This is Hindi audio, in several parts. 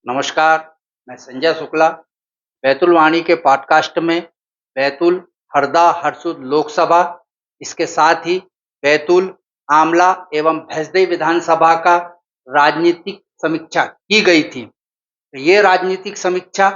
नमस्कार, मैं संजय शुक्ला। बैतूल वाणी के पॉडकास्ट में बैतूल, हरदा, हरसुद लोकसभा, इसके साथ ही बैतूल, आमला एवं भैंसदेई विधानसभा का राजनीतिक समीक्षा की गई थी। ये राजनीतिक समीक्षा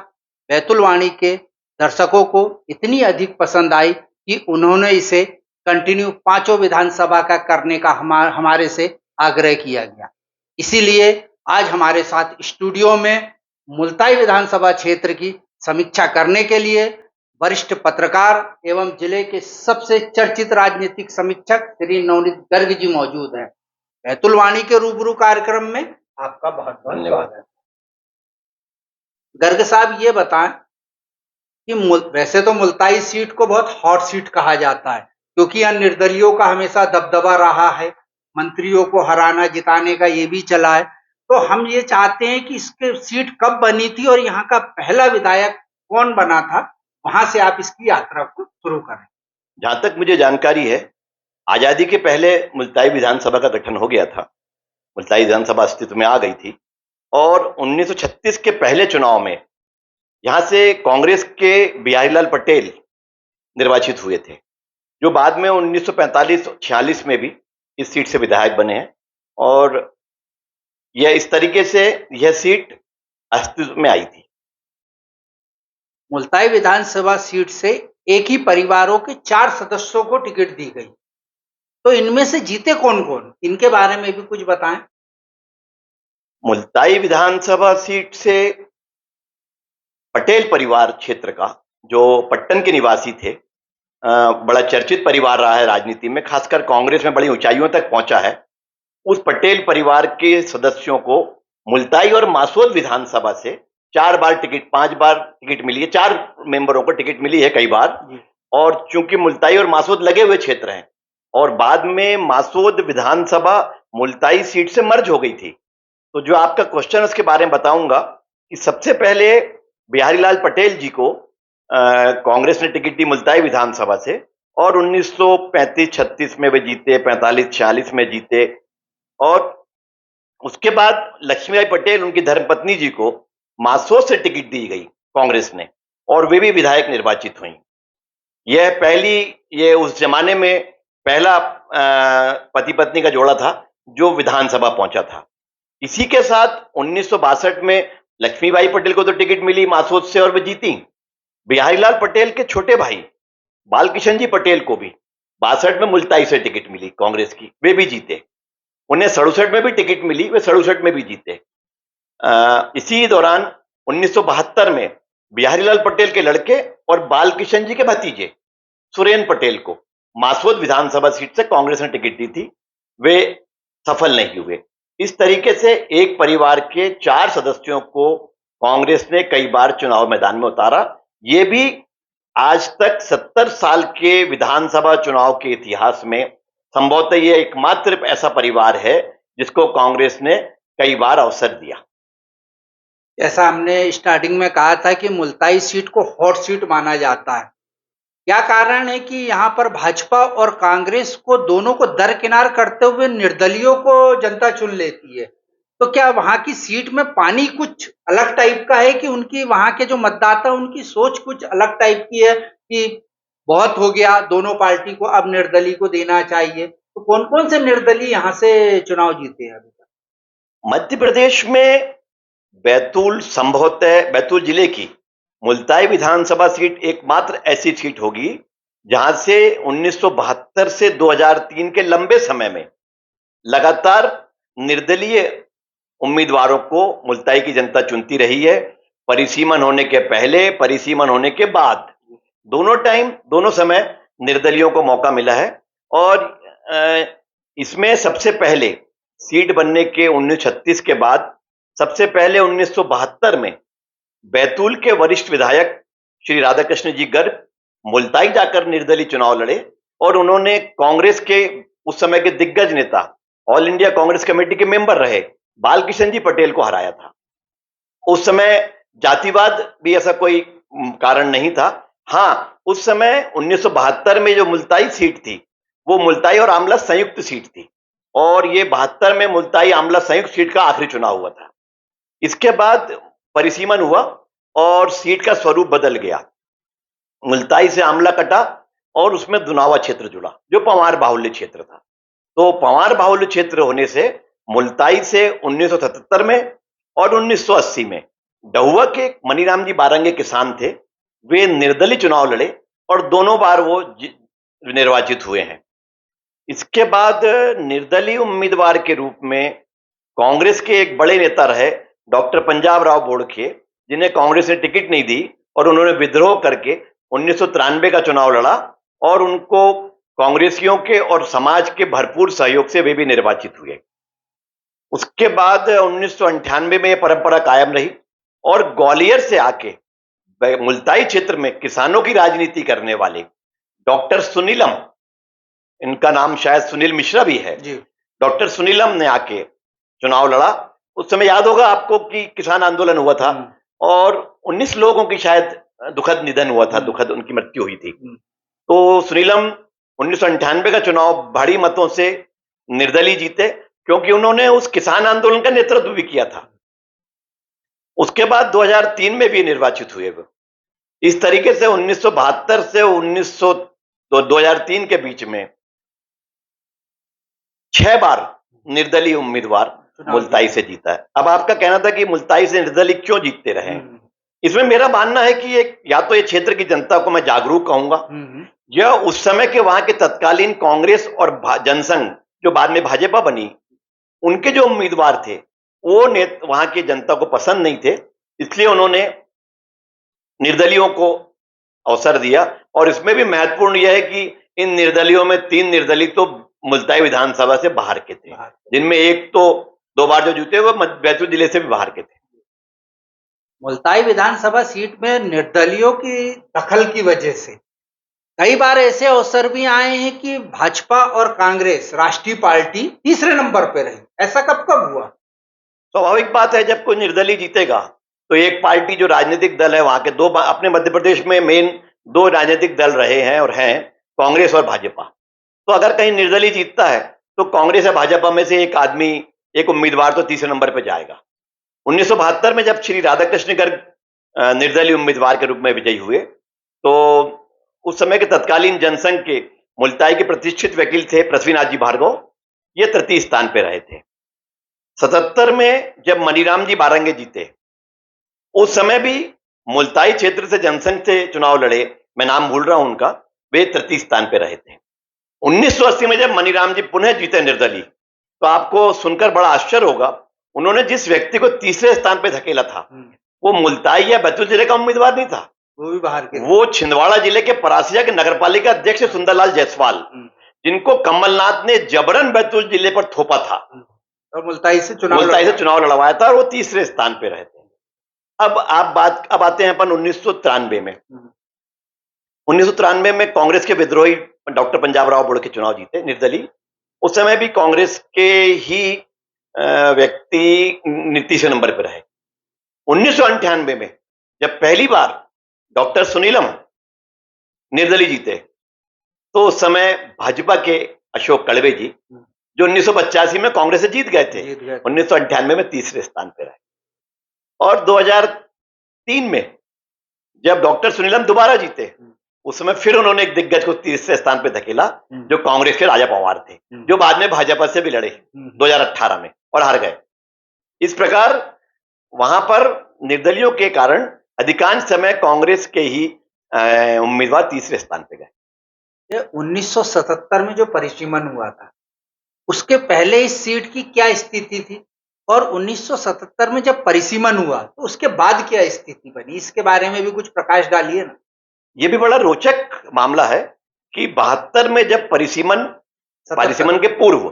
बैतूल वाणी के दर्शकों को इतनी अधिक पसंद आई कि उन्होंने इसे कंटिन्यू पांचों विधानसभा का करने का हमारे से आग्रह किया गया। इसीलिए आज हमारे साथ स्टूडियो में मुल्ताई विधानसभा क्षेत्र की समीक्षा करने के लिए वरिष्ठ पत्रकार एवं जिले के सबसे चर्चित राजनीतिक समीक्षक श्री नवनीत गर्ग जी मौजूद हैं। बैतूल वाणी के रूबरू कार्यक्रम में आपका बहुत बहुत स्वागत है। गर्ग साहब, ये बताएं कि वैसे तो मुल्ताई सीट को बहुत हॉट सीट कहा जाता है, क्योंकि यहाँ निर्दलियों का हमेशा दबदबा रहा है, मंत्रियों को हराना जिताने का ये भी चला है। तो हम ये चाहते हैं कि इसके सीट कब बनी थी और यहाँ का पहला विधायक कौन बना था, वहां से आप इसकी यात्रा को शुरू करें। जहां तक मुझे जानकारी है, आजादी के पहले मुल्ताई विधानसभा का गठन हो गया था। मुल्ताई विधानसभा अस्तित्व में आ गई थी और 1936 के पहले चुनाव में यहां से कांग्रेस के बिहारीलाल पटेल निर्वाचित हुए थे, जो बाद में 1945-46 में भी इस सीट से विधायक बने हैं। और यह इस तरीके से यह सीट अस्तित्व में आई थी। मुल्ताई विधानसभा सीट से एक ही परिवारों के 4 सदस्यों को टिकट दी गई, तो इनमें से जीते कौन कौन, इनके बारे में भी कुछ बताएं। मुल्ताई विधानसभा सीट से पटेल परिवार क्षेत्र का, जो पट्टन के निवासी थे, बड़ा चर्चित परिवार रहा है राजनीति में, खासकर कांग्रेस में बड़ी ऊंचाइयों तक पहुंचा है। उस पटेल परिवार के सदस्यों को मुल्ताई और मासोद विधानसभा से 4 बार टिकट, 5 बार टिकट मिली है। 4 मेंबरों को टिकट मिली है कई बार। और चूंकि मुल्ताई और मासोद लगे हुए क्षेत्र हैं और बाद में मासोद विधानसभा मुल्ताई सीट से मर्ज हो गई थी, तो जो आपका क्वेश्चन उसके बारे में बताऊंगा कि सबसे पहले बिहारीलाल पटेल जी को कांग्रेस ने टिकट दी मुल्ताई विधानसभा से, और 1935-36 में वे जीते, 45-46 में जीते। और उसके बाद लक्ष्मीबाई पटेल, उनकी धर्मपत्नी जी को मासोद से टिकट दी गई कांग्रेस ने, और वे भी विधायक निर्वाचित हुई। यह उस जमाने में पहला पति पत्नी का जोड़ा था जो विधानसभा पहुंचा था। इसी के साथ 1962 में लक्ष्मीबाई पटेल को तो टिकट मिली मासोद से और वे जीती। बिहारीलाल पटेल के छोटे भाई बालकिशन जी पटेल को भी 62 में मुल्ताई से टिकट मिली कांग्रेस की, वे भी जीते। उन्हें 67 में भी टिकट मिली, वे 67 में भी जीते। इसी दौरान 1972 में बिहारीलाल पटेल के लड़के और बालकिशन जी के भतीजे सुरेन पटेल को मासोद विधानसभा सीट से कांग्रेस ने टिकट दी थी, वे सफल नहीं हुए। इस तरीके से एक परिवार के 4 सदस्यों को कांग्रेस ने कई बार चुनाव मैदान में उतारा। ये भी आज तक 70 साल के विधानसभा चुनाव के इतिहास में संभवतः ये एकमात्र ऐसा परिवार है जिसको कांग्रेस ने कई बार अवसर दिया। जैसा हमने स्टार्टिंग में कहा था कि मुल्ताई सीट को हॉट सीट माना जाता है, क्या कारण है कि यहाँ पर भाजपा और कांग्रेस को दोनों को दरकिनार करते हुए निर्दलियों को जनता चुन लेती है? तो क्या वहां की सीट में पानी कुछ अलग टाइप का है कि उनकी वहां के जो मतदाता, उनकी सोच कुछ अलग टाइप की है कि बहुत हो गया दोनों पार्टी को, अब निर्दलीय को देना चाहिए? तो कौन कौन से निर्दलीय यहाँ से चुनाव जीते हैं अभी तक? मध्य प्रदेश में बैतूल जिले की मुल्ताई विधानसभा सीट एकमात्र ऐसी सीट होगी जहां से 1972 से 2003 के लंबे समय में लगातार निर्दलीय उम्मीदवारों को मुल्ताई की जनता चुनती रही है। परिसीमन होने के पहले, परिसीमन होने के बाद, दोनों समय निर्दलियों को मौका मिला है। और इसमें सबसे पहले सीट बनने के 1936 के बाद सबसे पहले 1972 में बैतूल के वरिष्ठ विधायक श्री राधाकृष्ण जी गर्ग मुल्ताई जाकर निर्दलीय चुनाव लड़े और उन्होंने कांग्रेस के उस समय के दिग्गज नेता, ऑल इंडिया कांग्रेस कमेटी के मेंबर रहे बालकिशन जी पटेल को हराया था। उस समय जातिवाद भी ऐसा कोई कारण नहीं था। हाँ, उस समय 1972 में जो मुल्ताई सीट थी वो मुल्ताई और आमला संयुक्त सीट थी, और ये 72 में मुल्ताई आमला संयुक्त सीट का आखिरी चुनाव हुआ था। इसके बाद परिसीमन हुआ और सीट का स्वरूप बदल गया। मुल्ताई से आमला कटा और उसमें दुनावा क्षेत्र जुड़ा जो पंवार बाहुल्य क्षेत्र था। तो पंवार बाहुल्य क्षेत्र होने से मुल्ताई से 1977 में और 1980 में डहुआ के मनीराम जी बारंगे किसान थे, वे निर्दलीय चुनाव लड़े और दोनों बार वो निर्वाचित हुए हैं। इसके बाद निर्दलीय उम्मीदवार के रूप में कांग्रेस के एक बड़े नेता रहे डॉक्टर पंजाब राव बोड़खे, जिन्हें कांग्रेस ने टिकट नहीं दी और उन्होंने विद्रोह करके 1993 का चुनाव लड़ा और उनको कांग्रेसियों के और समाज के भरपूर सहयोग से वे भी निर्वाचित हुए। उसके बाद 1998 में यह परंपरा कायम रही और ग्वालियर से आके मुल्ताई क्षेत्र में किसानों की राजनीति करने वाले डॉक्टर सुनीलम, इनका नाम शायद सुनील मिश्रा भी है, डॉक्टर सुनीलम ने आके चुनाव लड़ा। उस समय याद होगा आपको कि किसान आंदोलन हुआ था और 19 लोगों की शायद दुखद निधन हुआ था, दुखद उनकी मृत्यु हुई थी। तो सुनीलम 1998 का चुनाव भारी मतों से निर्दलीय जीते क्योंकि उन्होंने उस किसान आंदोलन का नेतृत्व भी किया था। उसके बाद 2003 में भी निर्वाचित हुए वो। इस तरीके से 1972 से 2003 के बीच में 6 बार निर्दलीय उम्मीदवार मुल्ताई से जीता है। अब आपका कहना था कि मुल्ताई से निर्दलीय क्यों जीतते रहे, इसमें मेरा मानना है कि एक या तो ये क्षेत्र की जनता को मैं जागरूक कहूंगा, या उस समय के वहां के तत्कालीन कांग्रेस और जनसंघ जो बाद में भाजपा बनी, उनके जो उम्मीदवार थे वो वहां की जनता को पसंद नहीं थे, इसलिए उन्होंने निर्दलियों को अवसर दिया। और इसमें भी महत्वपूर्ण यह है कि इन निर्दलियों में 3 निर्दलीय तो मुल्ताई विधानसभा से बाहर के थे, जिनमें एक तो 2 बार जो जीते वो बैतूल जिले से भी बाहर के थे। मुल्ताई विधानसभा सीट में निर्दलियों की दखल की वजह से कई बार ऐसे अवसर भी आए हैं कि भाजपा और कांग्रेस राष्ट्रीय पार्टी तीसरे नंबर पे रही। ऐसा कब कब हुआ? स्वाभाविक बात है, जब कोई निर्दलीय जीतेगा तो एक पार्टी जो राजनीतिक दल है वहां के अपने मध्य प्रदेश में मेन 2 राजनीतिक दल रहे हैं और हैं कांग्रेस और भाजपा। तो अगर कहीं निर्दलीय जीतता है तो कांग्रेस या भाजपा में से एक आदमी, एक उम्मीदवार तो तीसरे नंबर पर जाएगा। 1972 में जब श्री राधाकृष्ण गर्ग निर्दलीय उम्मीदवार के रूप में विजयी हुए तो उस समय के तत्कालीन जनसंघ के मुल्ताई के प्रतिष्ठित वकील थे पृथ्वीनाथ जी भार्गव, ये तृतीय स्थान पे रहे थे। 77 में जब मनीराम जी बारंगे जीते, उस समय भी मुल्ताई क्षेत्र से जनसंघ से चुनाव लड़े, मैं नाम भूल रहा हूं उनका, वे तृतीय स्थान पे रहे थे। 1980 में जब मनीराम जी पुनः जीते निर्दलीय, तो आपको सुनकर बड़ा आश्चर्य होगा, उन्होंने जिस व्यक्ति को तीसरे स्थान पे धकेला था वो मुल्ताई या बैतूल जिले का उम्मीदवार नहीं था, वो भी बाहर के, वो छिंदवाड़ा जिले के परासिया के नगरपालिका अध्यक्ष सुंदरलाल जायसवाल, जिनको कमलनाथ ने जबरन बैतूल जिले पर थोपा था और मुल्ताई से चुनाव लड़वाया था और वो तीसरे स्थान पे रहे थे। अब आते हैं अपन 1993 में। 1993 में कांग्रेस के विद्रोही डॉक्टर पंजाब राव बोड़खे चुनाव जीते निर्दलीय। उस समय भी कांग्रेस के ही व्यक्ति तीसरे नंबर पर रहे। 1998 में जब पहली बार डॉक्टर सुनीलम निर्दलीय जीते तो उस समय भाजपा के अशोक कड़वे जी, जो 1985 में कांग्रेस से जीत गए थे, 1998 में तीसरे स्थान पर रहे। और 2003 में जब डॉक्टर सुनीलम दोबारा जीते, उस समय फिर उन्होंने एक दिग्गज को तीसरे स्थान पर धकेला, जो कांग्रेस के राजा पवार थे, जो बाद में भाजपा से भी लड़े 2018 में और हार गए। इस प्रकार वहां पर निर्दलियों के कारण अधिकांश समय कांग्रेस के ही उम्मीदवार तीसरे स्थान पे गए। 1977 में जो परिसीमन हुआ था, उसके पहले इस सीट की क्या स्थिति थी और 1977 में जब परिसीमन हुआ तो उसके बाद क्या स्थिति बनी, इसके बारे में भी कुछ प्रकाश डालिए ना। ये भी बड़ा रोचक मामला है कि 72 में जब परिसीमन के पूर्व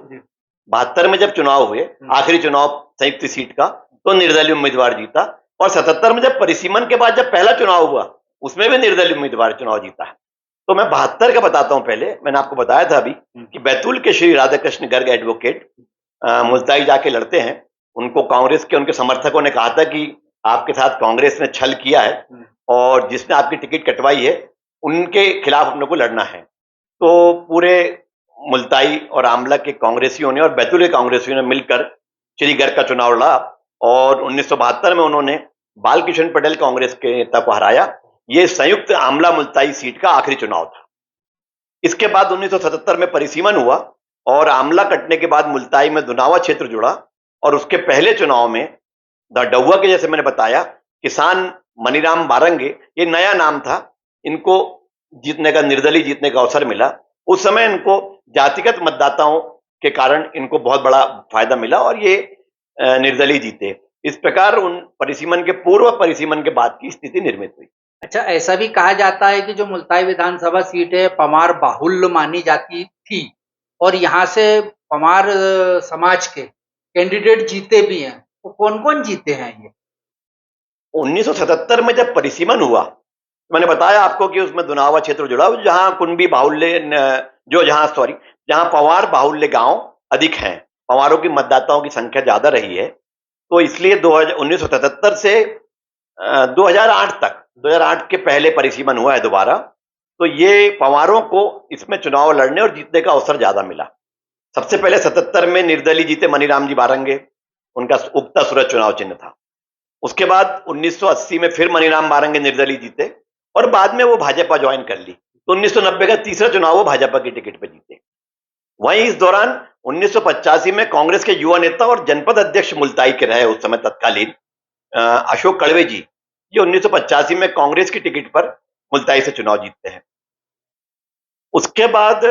72 में जब चुनाव हुए, आखिरी चुनाव संयुक्त सीट का, तो निर्दलीय उम्मीदवार जीता, और 77 में जब परिसीमन के बाद जब पहला चुनाव हुआ उसमें भी निर्दलीय उम्मीदवार चुनाव जीता है। तो मैं 72 का बताता हूं। पहले मैंने आपको बताया था अभी कि बैतूल के श्री राधाकृष्ण गर्ग एडवोकेट मुल्ताई जाके लड़ते हैं। उनको कांग्रेस के उनके समर्थकों ने कहा था कि आपके साथ कांग्रेस ने छल किया है और जिसने आपकी टिकट कटवाई है उनके खिलाफ अपने को लड़ना है। तो पूरे मुल्ताई और आमला के कांग्रेसियों ने और बैतूल के कांग्रेसियों ने मिलकर श्री गर्ग का चुनाव लड़ा और 1972 में उन्होंने बालकृष्ण पटेल कांग्रेस के नेता को हराया। ये संयुक्त आमला मुल्ताई सीट का आखिरी चुनाव था। इसके बाद 1977 में परिसीमन हुआ और आमला कटने के बाद मुल्ताई में दुनावा क्षेत्र जुड़ा और उसके पहले चुनाव में डहुआ के, जैसे मैंने बताया, किसान मनीराम बारंगे, ये नया नाम था, इनको जीतने का, निर्दलीय जीतने का अवसर मिला। उस समय इनको जातिगत मतदाताओं के कारण इनको बहुत बड़ा फायदा मिला और ये निर्दलीय जीते। इस प्रकार उन परिसीमन के पूर्व, परिसीमन के बाद की स्थिति निर्मित हुई। अच्छा, ऐसा भी कहा जाता है कि जो मुल्ताई विधानसभा सीट है पमार बाहुल्य मानी जाती थी और यहाँ से पमार समाज के कैंडिडेट जीते भी हैं। तो कौन कौन जीते हैं ये? 1977 में जब परिसीमन हुआ, मैंने बताया आपको कि उसमें दुनावा क्षेत्र जुड़ा, जहां कुंभी बाहुल्य, जहां पवार बाहुल्य गांव अधिक हैं, पवारों की मतदाताओं की संख्या ज्यादा रही है, तो इसलिए 1977 से 2008 के पहले परिसीमन हुआ है दोबारा, तो ये पवारों को इसमें चुनाव लड़ने और जीतने का अवसर ज्यादा मिला। सबसे पहले 77 में निर्दलीय जीते मनीराम जी बारंगे, उनका उगता सूरज चुनाव चिन्ह था। उसके बाद 1980 में फिर मनीराम बारंगे निर्दलीय जीते और बाद में वो भाजपा ज्वाइन कर ली, तो 1990 का तीसरा चुनाव वो भाजपा की टिकट पर जीते। वहीं इस दौरान 1985 में कांग्रेस के युवा नेता और जनपद अध्यक्ष मुल्ताई के रहे उस समय तत्कालीन अशोक कड़वे जी, ये 1985 में कांग्रेस की टिकट पर मुल्ताई से चुनाव जीतते हैं। उसके बाद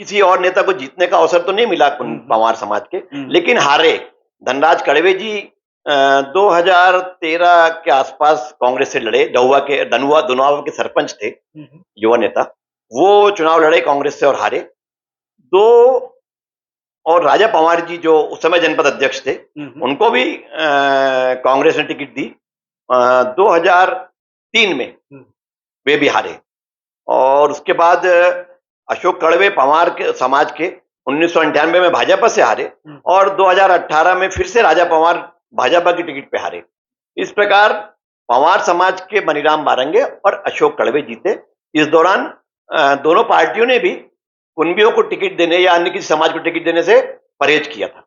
किसी और नेता को जीतने का अवसर तो नहीं मिला पवार समाज के, लेकिन हारे। धनराज कड़वे जी 2013 के आसपास कांग्रेस से लड़े, दुनावा के सरपंच थे, युवा नेता, वो चुनाव लड़े कांग्रेस से और हारे। और राजा पवार जी जो उस समय जनपद अध्यक्ष थे, उनको भी कांग्रेस ने टिकट दी 2003 में, वे भी हारे। और उसके बाद अशोक कड़वे पवार के समाज के 1998 में भाजपा से हारे और 2018 में फिर से राजा पवार भाजपा की टिकट पे हारे। इस प्रकार पवार समाज के मनीराम बारंगे और अशोक कड़वे जीते। इस दौरान दोनों पार्टियों ने भी कुंभियों को टिकट देने या अन्य किसी समाज को टिकट देने से परहेज किया था।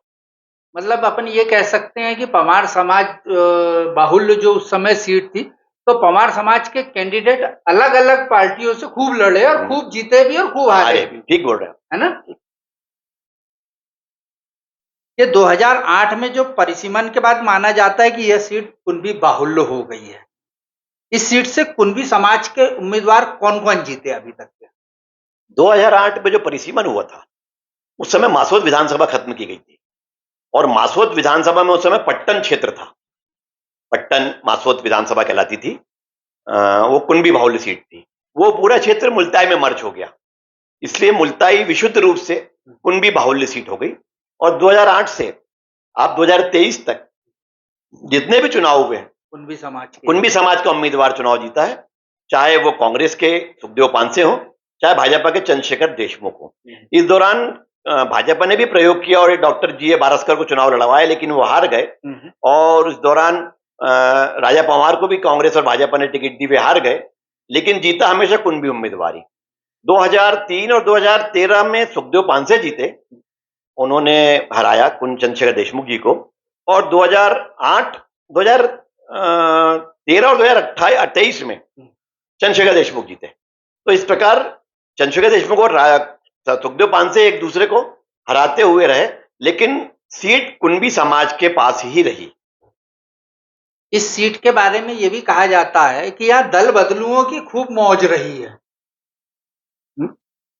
मतलब अपन ये कह सकते हैं कि पवार समाज बाहुल्य जो उस समय सीट थी, तो पवार समाज के कैंडिडेट अलग अलग पार्टियों से खूब लड़े और खूब जीते भी और खूब हारे भी। ठीक बोल रहे हैं, है ना? ये 2008 में जो परिसीमन के बाद माना जाता है कि यह सीट कुंभी बाहुल्य हो गई है। इस सीट से कुंभी समाज के उम्मीदवार कौन कौन जीते अभी तक के? 2008 में जो परिसीमन हुआ था, उस समय मासोद विधानसभा खत्म की गई थी और मासोद विधानसभा में उस समय पट्टन क्षेत्र था, पट्टन मासोद विधानसभा कहलाती थी, वो कुंभी बाहुल्य सीट थी। वो पूरा क्षेत्र मुल्ताई में मर्ज हो गया, इसलिए मुल्ताई विशुद्ध रूप से कुंभी बाहुल्य सीट हो गई। और 2008 से आप 2023 तक जितने भी चुनाव हुए, कुंभी समाज का उम्मीदवार चुनाव जीता है, चाहे वो कांग्रेस के सुखदेव पांसे हो, चाहे भाजपा के चंद्रशेखर देशमुख हो। इस दौरान भाजपा ने भी प्रयोग किया और डॉक्टर जी.ए. बारस्कर को चुनाव लड़वाया, लेकिन वो हार गए। और उस दौरान राजा पवार को भी कांग्रेस और भाजपा ने टिकट दी, वे हार गए, लेकिन जीता हमेशा कुंभी उम्मीदवार ही। 2003 और 2013 में सुखदेव पांसे जीते, उन्होंने हराया चंद्रशेखर देशमुख जी को। और 2013 और 2023 में चंद्रशेखर देशमुख जीते। तो इस प्रकार चंद्रशेखर देशमुख और सुखदेव पांसे एक दूसरे को हराते हुए रहे, लेकिन सीट कुंभी समाज के पास ही रही। इस सीट के बारे में यह भी कहा जाता है कि यहाँ दल बदलुओं की खूब मौज रही है।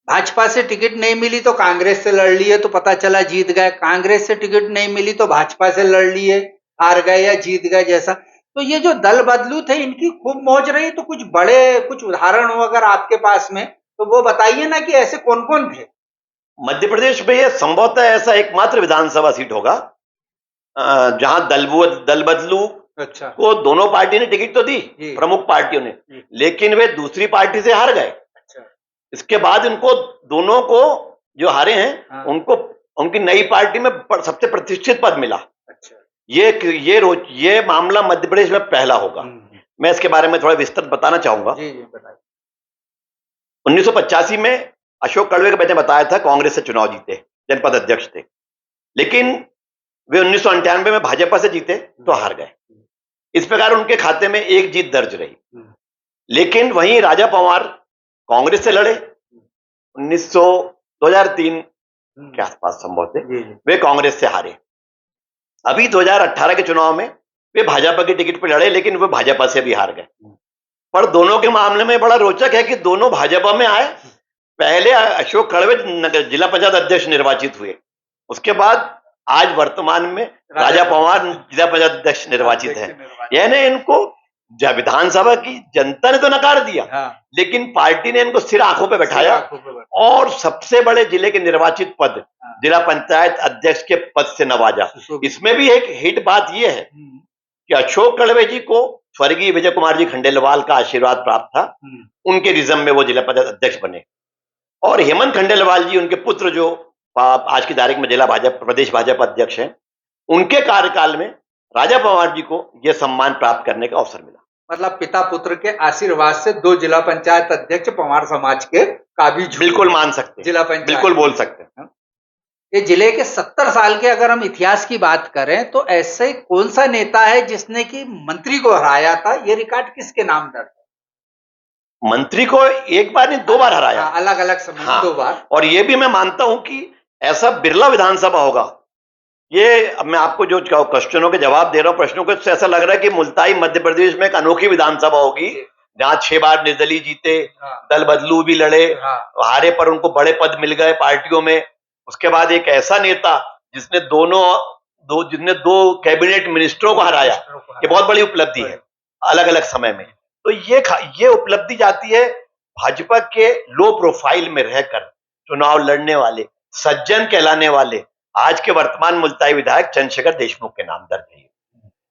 भाजपा से टिकट नहीं मिली तो कांग्रेस से लड़ लिए तो पता चला जीत गए, कांग्रेस से टिकट नहीं मिली तो भाजपा से लड़ लिए, हार गए या जीत गए जैसा। तो ये जो दल बदलू थे, इनकी खूब मौज रही। तो कुछ उदाहरण हो अगर आपके पास में, तो वो बताइए ना कि ऐसे कौन कौन थे। मध्य प्रदेश में यह संभवतः ऐसा एकमात्र विधानसभा सीट होगा जहां दल बदलू को दोनों पार्टी ने टिकट तो दी, प्रमुख पार्टियों ने, लेकिन वे दूसरी पार्टी से हार गए। इसके बाद इनको दोनों को जो हारे हैं, उनको उनकी नई पार्टी में सबसे प्रतिष्ठित पद मिला। ये मामला मध्य प्रदेश में पहला होगा। मैं इसके बारे में थोड़ा विस्तृत बताना चाहूंगा। 1985 में अशोक कड़वे के मैंने बताया था, कांग्रेस से चुनाव जीते, जनपद अध्यक्ष थे, लेकिन वे 1998 में भाजपा से जीते तो हार गए। इस प्रकार उनके खाते में एक जीत दर्ज रही। लेकिन वहीं राजा पवार कांग्रेस से लड़े 2003 के आसपास संभवतः वे कांग्रेस से हारे। अभी 2018 के चुनाव में वे भाजपा की टिकट पर लड़े, लेकिन वे भाजपा से भी हार गए। पर दोनों के मामले में बड़ा रोचक है कि दोनों भाजपा में आए। पहले अशोक कड़वे जिला पंचायत अध्यक्ष निर्वाचित हुए, उसके बाद आज वर्तमान में राजा पवार जिला पंचायत अध्यक्ष निर्वाचित है। यानी इनको विधानसभा की जनता ने तो नकार दिया, लेकिन पार्टी ने इनको सिर आंखों पे बैठाया और सबसे बड़े जिले के निर्वाचित पद जिला पंचायत अध्यक्ष के पद से नवाजा। इसमें भी एक हिट बात यह है कि अशोक कड़वे जी को स्वर्गीय विजय कुमार जी खंडेलवाल का आशीर्वाद प्राप्त था, उनके रिजम में वो जिला पंचायत अध्यक्ष बने। और हेमंत खंडेलवाल जी, उनके पुत्र जो आज की तारीख में जिला भाजपा प्रदेश भाजपा अध्यक्ष हैं, उनके कार्यकाल में राजा पवार जी को यह सम्मान प्राप्त करने का अवसर मिला। मतलब पिता पुत्र के आशीर्वाद से 2 जिला पंचायत अध्यक्ष पवार समाज के काबिज, बिल्कुल मान सकते हैं, जिला पंचायत बिल्कुल बोल सकते हैं। ये जिले के 70 साल के अगर हम इतिहास की बात करें तो ऐसे कौन सा नेता है जिसने कि मंत्री को हराया था? ये रिकॉर्ड किसके नाम दर्ज है? मंत्री को एक बार नहीं 2 बार हराया, अलग अलग समय में 2 बार। और ये भी मैं मानता हूं कि ऐसा बिरला विधानसभा होगा। ये अब मैं आपको जो क्वेश्चनों के जवाब दे रहा हूं, प्रश्नों के, ऐसा लग रहा है कि मुल्ताई मध्य प्रदेश में एक अनोखी विधानसभा होगी, जहां 6 बार निर्दलीय जीते, दल बदलू भी लड़े, हारे पर उनको बड़े पद मिल गए पार्टियों में। उसके बाद एक ऐसा नेता जिसने जिसने 2 कैबिनेट मिनिस्टरों को हराया, ये बहुत बड़ी उपलब्धि है अलग अलग समय में। तो ये उपलब्धि जाती है भाजपा के लो प्रोफाइल में रहकर चुनाव लड़ने वाले, सज्जन कहलाने वाले आज के वर्तमान मुल्ताई विधायक चंद्रशेखर देशमुख के नाम दर्ज है।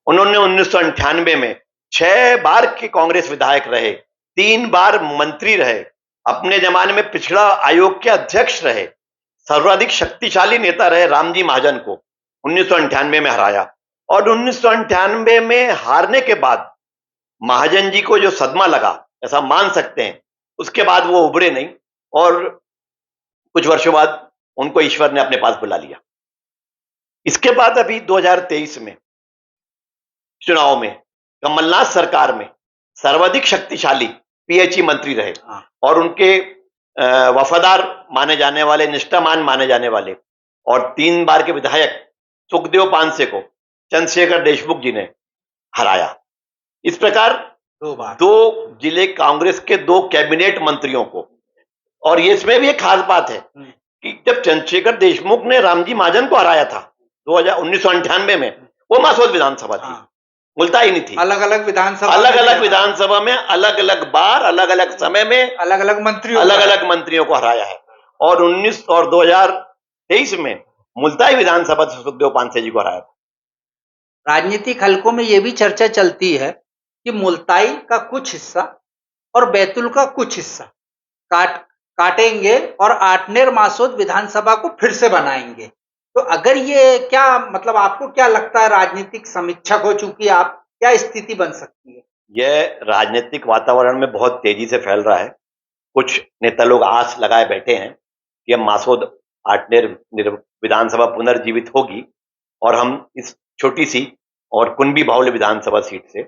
उन्होंने 1998 में 6 बार के कांग्रेस विधायक रहे, 3 बार मंत्री रहे, अपने जमाने में पिछड़ा आयोग के अध्यक्ष रहे, सर्वाधिक शक्तिशाली नेता रहे रामजी महाजन को 1998 में हराया। और 1998 में हारने के बाद महाजन जी को जो सदमा लगा, ऐसा मान सकते हैं, उसके बाद वो उभरे नहीं और कुछ वर्षों बाद उनको ईश्वर ने अपने पास बुला लिया। इसके बाद अभी 2023 में चुनाव में कमलनाथ सरकार में सर्वाधिक शक्तिशाली पीएचई मंत्री रहे और उनके वफादार माने जाने वाले, निष्ठावान माने जाने वाले और 3 बार के विधायक सुखदेव पांसे को चंद्रशेखर देशमुख जी ने हराया। इस प्रकार 2 जिले कांग्रेस के 2 कैबिनेट मंत्रियों को, और ये इसमें भी एक खास बात है कि जब चंद्रशेखर देशमुख ने रामजी महाजन को हराया था 1998 में, वो मासौद विधानसभा थी, मुल्ताई नहीं थी। अलग अलग विधानसभा में अलग अलग बार, अलग अलग समय में अलग अलग मंत्रियों को हराया है। और 2023 में मुल्ताई विधानसभा से सुखदेव पांसे जी को हराया था। राजनीतिक हलकों में यह भी चर्चा चलती है कि मुल्ताई का कुछ हिस्सा और बैतूल का कुछ हिस्सा काटेंगे और आठनेर मासौद विधानसभा को फिर से बनाएंगे। तो अगर ये क्या मतलब, आपको क्या लगता है राजनीतिक समीक्षक हो चुकी आप, क्या स्थिति बन सकती है? यह राजनीतिक वातावरण में बहुत तेजी से फैल रहा है। कुछ नेता लोग आस लगाए बैठे हैं कि अब मासौद आठनेर विधानसभा पुनर्जीवित होगी और हम इस छोटी सी और कुंभी बाहुल्य विधानसभा सीट से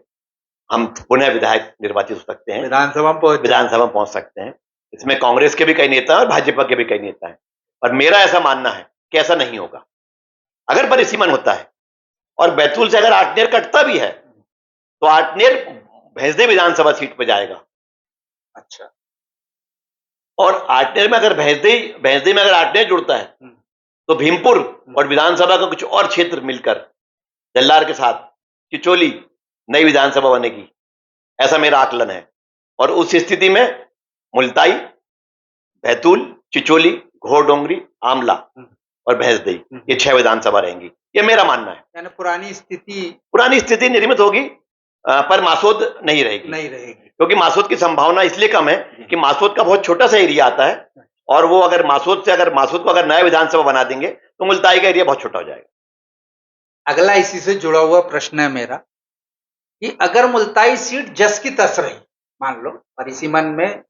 हम पुनः विधायक निर्वाचित हो सकते हैं, विधानसभा में पहुंच सकते हैं। इसमें कांग्रेस के भी कई नेता हैं और भाजपा के भी कई नेता हैं। पर मेरा ऐसा मानना है कि ऐसा नहीं होगा। अगर परिसीमन होता है और बैतूल से अगर आठनेर कटता भी है तो आठनेर भैंसदेव विधानसभा सीट पर जाएगा। अच्छा। और आठनेर में अगर भैंसदेव में अगर आठनेर जुड़ता है तो भीमपुर और विधानसभा का कुछ और क्षेत्र मिलकर जल्लार के साथ चिचोली नई विधानसभा बनेगी, ऐसा मेरा आकलन है। और उस स्थिति में मुल्ताई, बैतूल, चिचोली, घोड़डोंगरी, आमला और भैंसदेव, ये 6 विधानसभा रहेंगी, ये मेरा मानना है। यानी पुरानी स्थिति निर्मित होगी, पर मासौद नहीं रहेगी, क्योंकि मासौद की संभावना इसलिए कम है कि मासौद का बहुत छोटा सा एरिया आता है और वो अगर मासौद को अगर नया विधानसभा बना देंगे तो मुल्ताई का एरिया बहुत छोटा हो जाएगा। अगला इसी से जुड़ा हुआ प्रश्न है मेरा कि अगर मुल्ताई सीट जस की तस रही, मान लो परिसीमन में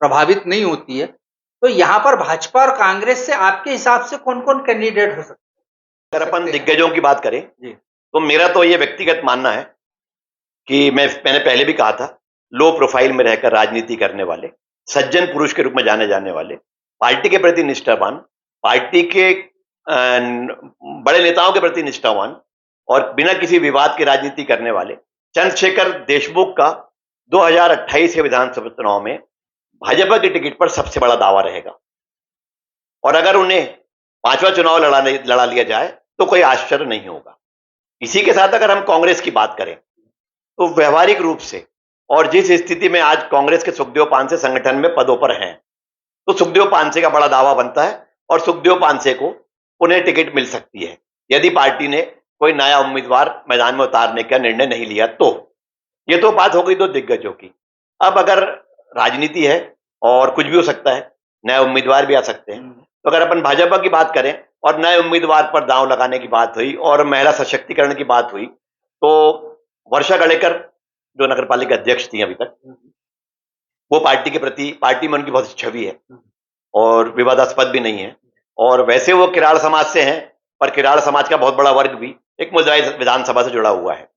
प्रभावित नहीं होती है, तो यहां पर भाजपा और कांग्रेस से आपके हिसाब से कौन कौन कैंडिडेट हो सकते हैं? अगर अपन दिग्गजों की बात करें तो मेरा तो ये व्यक्तिगत मानना है कि मैंने पहले भी कहा था, लो प्रोफाइल में रहकर राजनीति करने वाले, सज्जन पुरुष के रूप में जाने जाने वाले, पार्टी के प्रति निष्ठावान, पार्टी के बड़े नेताओं के प्रति निष्ठावान और बिना किसी विवाद की राजनीति करने वाले चंद्रशेखर देशमुख का 2028 के विधानसभा चुनाव में भाजपा की टिकट पर सबसे बड़ा दावा रहेगा। और अगर उन्हें 5वां चुनाव लड़ा लिया जाए तो कोई आश्चर्य नहीं होगा। इसी के साथ अगर हम कांग्रेस की बात करें तो व्यवहारिक रूप से और जिस स्थिति में आज कांग्रेस के सुखदेव पांसे संगठन में पदों पर हैं, तो सुखदेव पांसे का बड़ा दावा बनता है और सुखदेव पांसे को पुनः टिकट मिल सकती है यदि पार्टी ने कोई नया उम्मीदवार मैदान में उतारने का निर्णय नहीं लिया तो। ये तो बात हो गई दो दिग्गजों की। अब अगर राजनीति है और कुछ भी हो सकता है, नए उम्मीदवार भी आ सकते हैं, तो अगर अपन भाजपा की बात करें और नए उम्मीदवार पर दांव लगाने की बात हुई और महिला सशक्तिकरण की बात हुई, तो वर्षा गणेकर जो नगर पालिका अध्यक्ष थी अभी तक, वो पार्टी के प्रति, पार्टी में उनकी बहुत छवि है और विवादास्पद भी नहीं है। और वैसे वो किराड़ समाज से हैं, पर किराड़ समाज का बहुत बड़ा वर्ग भी एक मुजराई विधानसभा से जुड़ा हुआ है।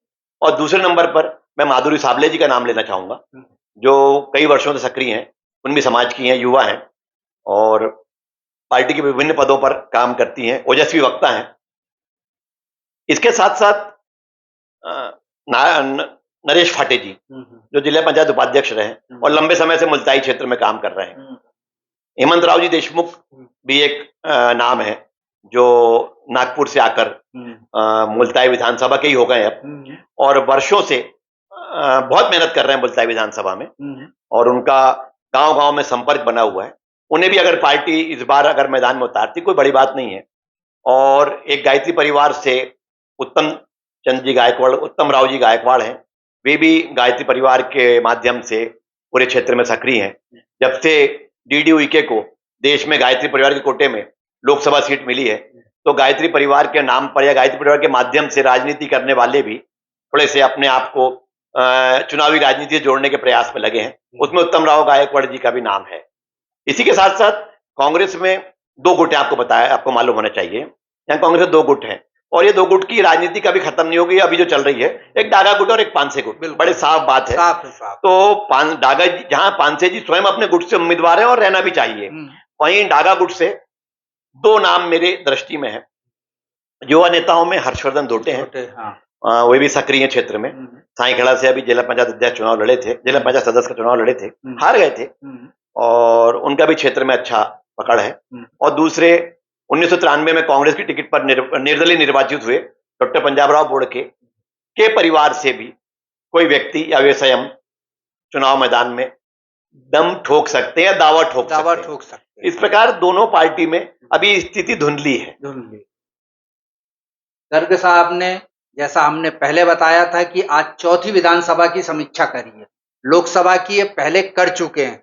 और दूसरे नंबर पर मैं माधुरी साबले जी का नाम लेना चाहूंगा, जो कई वर्षों से सक्रिय हैं, उनमें समाज की हैं, युवा हैं और पार्टी के विभिन्न पदों पर काम करती हैं, ओजस्वी वक्ता हैं। इसके साथ साथ नरेश फाटे जी जो जिला पंचायत उपाध्यक्ष रहे और लंबे समय से मुल्ताई क्षेत्र में काम कर रहे हैं। हेमंत राव जी देशमुख भी एक नाम है जो नागपुर से आकर मुल्ताई विधानसभा के ही हो गए अब और वर्षों से बहुत मेहनत कर रहे हैं मुल्ताई विधानसभा में और उनका गांव-गांव में संपर्क बना हुआ है। उन्हें भी अगर पार्टी इस बार अगर मैदान में उतारती कोई बड़ी बात नहीं है। और एक गायत्री परिवार से उत्तम चंद जी गायकवाड़, उत्तम राव जी गायकवाड़ हैं, वे भी गायत्री परिवार के माध्यम से पूरे क्षेत्र में सक्रिय हैं। जब से DDUIK को देश में गायत्री परिवार के कोटे में लोकसभा सीट मिली है, तो गायत्री परिवार के नाम पर या गायत्री परिवार के माध्यम से राजनीति करने वाले भी थोड़े से अपने आप को चुनावी राजनीति से जोड़ने के प्रयास में लगे हैं। उसमें उत्तम राव गायकवाड़ जी का भी नाम है। इसी के साथ साथ कांग्रेस में दो गुट आपको बताया, आपको मालूम होना चाहिए, यहाँ कांग्रेस में दो गुट हैं और ये दो गुट की राजनीति कभी खत्म नहीं होगी। अभी जो चल रही है, एक डागा गुट और एक पानसे गुट, बड़े साफ बात है। साफ। तो डागा जहां पानसे जी स्वयं अपने गुट से उम्मीदवार है और रहना भी चाहिए, वहीं डागा गुट से दो नाम मेरे दृष्टि में है। युवा नेताओं में हर्षवर्धन धोटे हैं, वे भी सक्रिय क्षेत्र में। साईखेड़ा से अभी जिला पंचायत अध्यक्ष चुनाव लड़े थे, जिला पंचायत सदस्य का चुनाव लड़े थे, हार गए थे और उनका भी क्षेत्र में अच्छा पकड़ है। और दूसरे 1993 में कांग्रेस की टिकट पर निर्दलीय निर्वाचित हुए डॉक्टर पंजाबराव बोड़के के परिवार से भी कोई व्यक्ति या वे स्वयं चुनाव मैदान में दम ठोक सकते हैं, दावा ठोक सकते हैं। इस प्रकार दोनों पार्टी में अभी स्थिति धुंधली है। गर्ग साहब ने, जैसा हमने पहले बताया था कि आज चौथी विधानसभा की समीक्षा करी है, लोकसभा की ये पहले कर चुके हैं।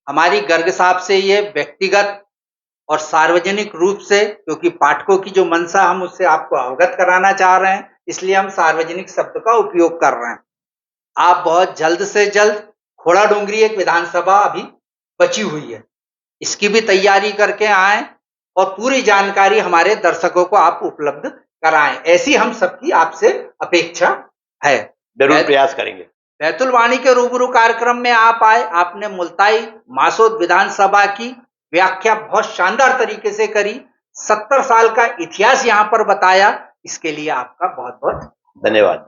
हमारी गर्ग साहब से ये व्यक्तिगत और सार्वजनिक रूप से, क्योंकि पाठकों की जो मंशा हम उससे आपको अवगत कराना चाह रहे हैं, इसलिए हम सार्वजनिक शब्द का उपयोग कर रहे हैं। आप बहुत जल्द से जल्द खोड़ा डोंगरी एक विधानसभा अभी बची हुई है, इसकी भी तैयारी करके आए और पूरी जानकारी हमारे दर्शकों को आप उपलब्ध कराएं, ऐसी हम सबकी आपसे अपेक्षा है। जरूर प्रयास करेंगे। बैतुल वाणी के रूबरू कार्यक्रम में आप आए, आपने मुल्ताई मासोद विधानसभा की व्याख्या बहुत शानदार तरीके से करी, 70 साल का इतिहास यहाँ पर बताया, इसके लिए आपका बहुत बहुत धन्यवाद।